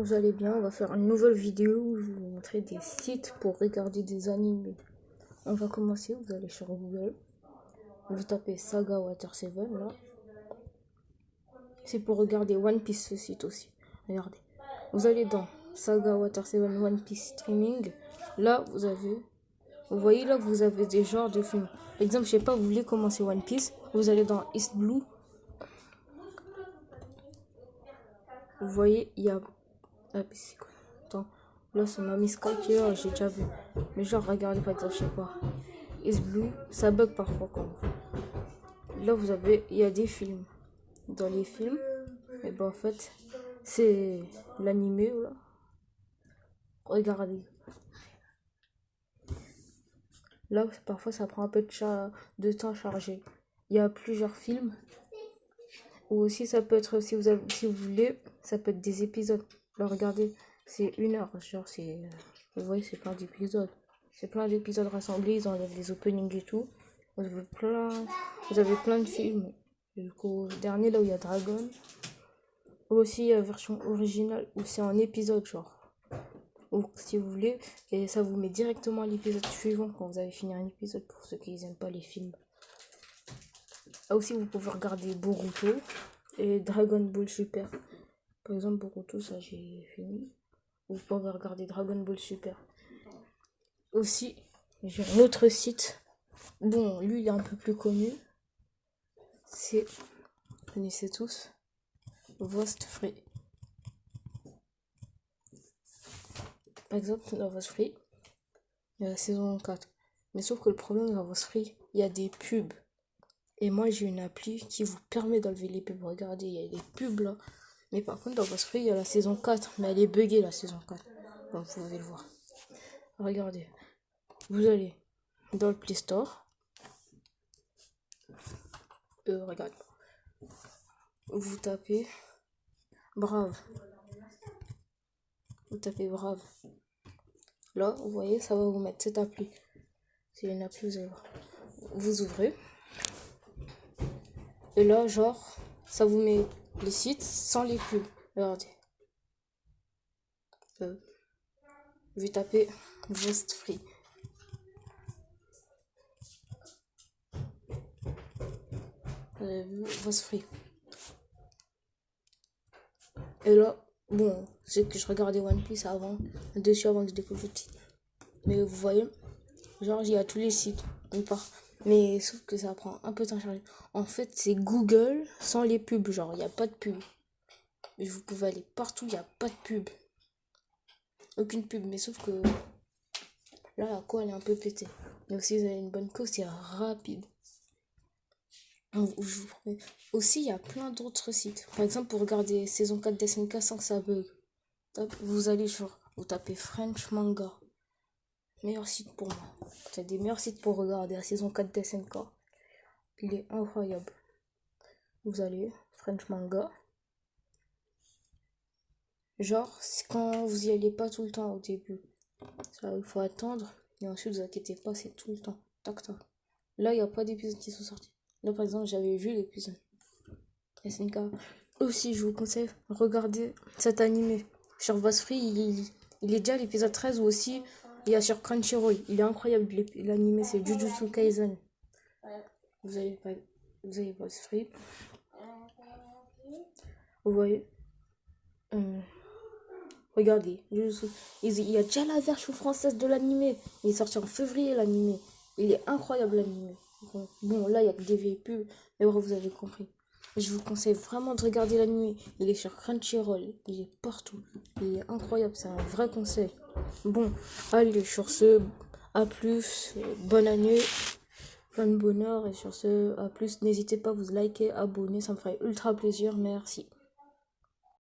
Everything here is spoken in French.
vous allez bien. On va faire une nouvelle vidéo où je vais vous montrer des sites pour regarder des animés. On va commencer, vous allez sur Google, vous tapez Saga Water 7 là. C'est pour regarder One Piece, ce site aussi. Regardez. Vous allez dans Saga Water 7 One Piece Streaming. Là, vous voyez là, vous avez des genres de films. Par exemple, je sais pas, vous voulez commencer One Piece, vous allez dans East Blue. Vous voyez, il y a... Ah, c'est quoi? Attends, là, c'est ma Miss Sky qui est là, j'ai déjà vu. Mais genre, regardez par exemple, je sais pas. East Blue, ça bug parfois quand même. Là, vous avez... Il y a des films. Dans les films, et ben en fait, c'est l'animé, là. Regardez. Là, parfois, ça prend un peu de temps à charger. Il y a plusieurs films. Ou aussi, ça peut être, si vous voulez, ça peut être des épisodes. Là, regardez, c'est 1 heure. Genre, vous voyez, c'est plein d'épisodes. C'est plein d'épisodes rassemblés. Ils enlèvent les openings et tout. Vous avez plein de films. Du coup, le dernier, là où il y a Dragon. Ou aussi, il y a la version originale où c'est en épisode, genre. Ou si vous voulez, et ça vous met directement à l'épisode suivant quand vous avez fini un épisode pour ceux qui n'aiment pas les films. Là aussi, vous pouvez regarder Boruto et Dragon Ball Super. Par exemple, Boruto, ça j'ai fini. Vous pouvez regarder Dragon Ball Super. Aussi, j'ai un autre site. Bon, lui, il est un peu plus connu. C'est, vous connaissez tous, Vost Free. Par exemple, dans Vost Free, il y a la saison 4. Mais sauf que le problème dans Vost Free, il y a des pubs. Et moi, j'ai une appli qui vous permet d'enlever les pubs. Regardez, il y a des pubs là. Mais par contre, dans Vost Free, il y a la saison 4. Mais elle est buggée, la saison 4. Donc, vous pouvez le voir. Regardez. Vous allez dans le Play Store. Regardez. Vous tapez Brave. Vous tapez Brave. Là, vous voyez, ça va vous mettre cette appli. C'est une appli, vous allez voir. Vous ouvrez. Et là, genre, ça vous met les sites sans les pubs. Regardez. Je vais taper Vost Free. Vost Free. Et là, bon, c'est que je regardais One Piece avant, dessus avant que je découvre le site. Mais vous voyez, genre, il y a tous les sites. Mais sauf que ça prend un peu de temps à charger. En fait, c'est Google sans les pubs. Genre, il n'y a pas de pub. Mais vous pouvez aller partout, il n'y a pas de pub. Aucune pub. Mais sauf que là, la co, elle est un peu pétée. Mais aussi, vous avez une bonne co, c'est rapide. Aussi, il y a plein d'autres sites. Par exemple, pour regarder saison 4 d'SNK sans que ça bug. Vous allez sur, vous tapez French Manga. Meilleur site pour moi. C'est des meilleurs sites pour regarder la saison 4 d'SNK. Il est incroyable. Vous allez, French Manga. Genre, quand vous y allez pas tout le temps au début. Ça, il faut attendre. Et ensuite, vous inquiétez pas, c'est tout le temps. Tac, tac. Là, il n'y a pas d'épisodes qui sont sortis. Là, par exemple, j'avais vu l'épisode SNK. Aussi, je vous conseille, regardez cet animé. Sur Vost Free, il est déjà à l'épisode 13 ou aussi il y a sur Crunchyroll. Il est incroyable, l'animé, c'est Jujutsu Kaisen. Vous avez Vost Free. Vous voyez. Regardez, il y a déjà la version française de l'animé. Il est sorti en février, l'animé. Il est incroyable, l'animé. Bon, là, il n'y a que des vieilles pubs. Mais bon, vous avez compris. Je vous conseille vraiment de regarder l'animé. Il est sur Crunchyroll. Il est partout. Il est incroyable. C'est un vrai conseil. Bon, allez, sur ce, à plus. Bonne année. Plein de bonheur. Et sur ce, à plus. N'hésitez pas à vous liker, abonner. Ça me ferait ultra plaisir. Merci.